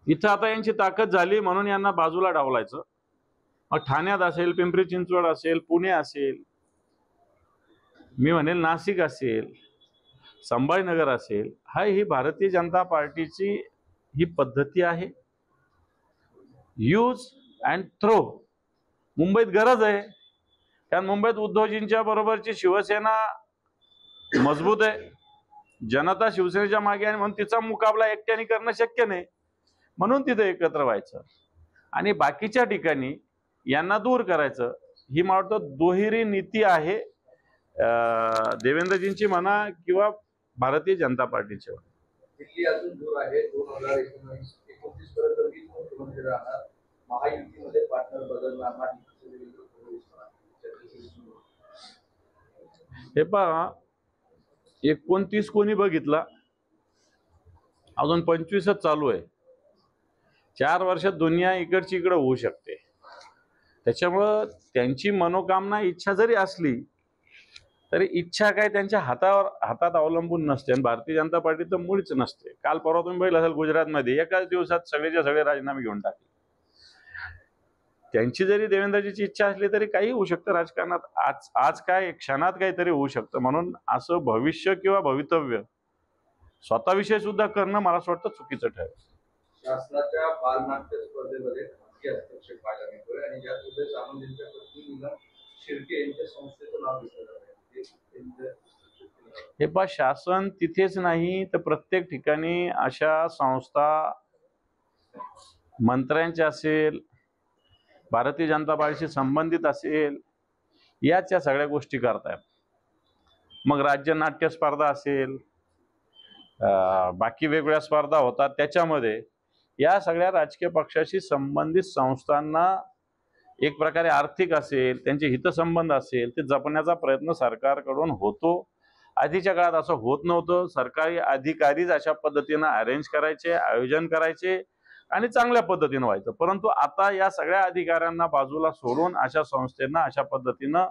इथं आता यांची ताकद झाली म्हणून यांना बाजूला डावलायचं। मग ठाण्यात असेल, पिंपरी चिंचवड असेल, पुणे असेल, मी म्हणेल नाशिक असेल, संभाजीनगर असेल, ही भारतीय जनता पार्टीची ही पद्धती आहे। Use and throw. मुंबईत गरज आहे, कारण मुंबईत उद्धवजींच्या बरोबरची शिवसेना मजबूत आहे, जनता शिवसेनेच्या मागे आहे, म्हणून तिचा मुकाबला एकट्याने करणं शक्य नाही, म्हणून तिथे एकत्र व्हायचं आणि बाकीच्या ठिकाणी यांना दूर करायचं। ही मला वाटतं दुहेरी नीती आहे देवेंद्रजींची म्हणा किंवा भारतीय जनता पार्टीची। दिल्ली अजून दूर आहे, 2029 पर्यंत वीज मुख्यमंत्री राहणार, महायुतीमध्ये पार्टनर बदलणार नाही। हे पहा, 29 कोणी बघितला, अजून 25च चालू आहे। 4 वर्षात दुनिया इकडची इकडे होऊ शकते। त्याच्यामुळं त्यांची मनोकामना इच्छा जरी असली तरी इच्छा काय त्यांच्या हातात अवलंबून नसते, आणि भारतीय जनता पार्टी तर मुळीच नसते। काल परवा तुम्ही बघितलं असेल, गुजरातमध्ये एकाच दिवसात सगळेच्या सगळे राजीनामे घेऊन टाकले। त्यांची जरी देवेंद्रजीची इच्छा असली तरी काही होऊ शकतं राजकारणात। आज काय क्षणात काहीतरी होऊ शकतं, म्हणून असं भविष्य किंवा भवितव्य स्वतःविषयी सुद्धा करणं मला असं वाटतं चुकीचं ठरेल। शासनाच्या बालनाट्य स्पर्धेमध्ये खासगी हस्तक्षेप पाहायला मिळतोय आणि यापुढे सामंतांच्या पत्नी नीलम शिर्के यांच्या संस्थेचं नाव घेतलं जात आहे। हे पहा, शासन तिथेच नाही तर प्रत्येक ठिकाणी अशा संस्था मंत्र्यांच्या असेल, भारतीय जनता पार्टीशी संबंधित असेल, याच्या सगळ्या गोष्टी करतायत। मग राज्य नाट्य स्पर्धा असेल, बाकी वेगवेगळ्या स्पर्धा होतात, त्याच्यामध्ये या सगळ्या राजकीय पक्षाशी संबंधित संस्थांना एक प्रकारे आर्थिक असेल, त्यांचे हितसंबंध असेल, ते जपण्याचा प्रयत्न सरकारकडून होतो। आधीच्या काळात असं होत नव्हतं। सरकारी अधिकारीच अशा पद्धतीनं अरेंज करायचे, आयोजन करायचे आणि चांगल्या पद्धतीनं व्हायचं। परंतु आता या सगळ्या अधिकाऱ्यांना बाजूला सोडून अशा संस्थांना अशा पद्धतीनं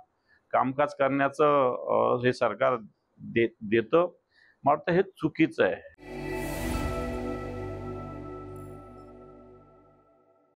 कामकाज करण्याचं हे सरकार देतं। मला वाटतं हे चुकीचं आहे।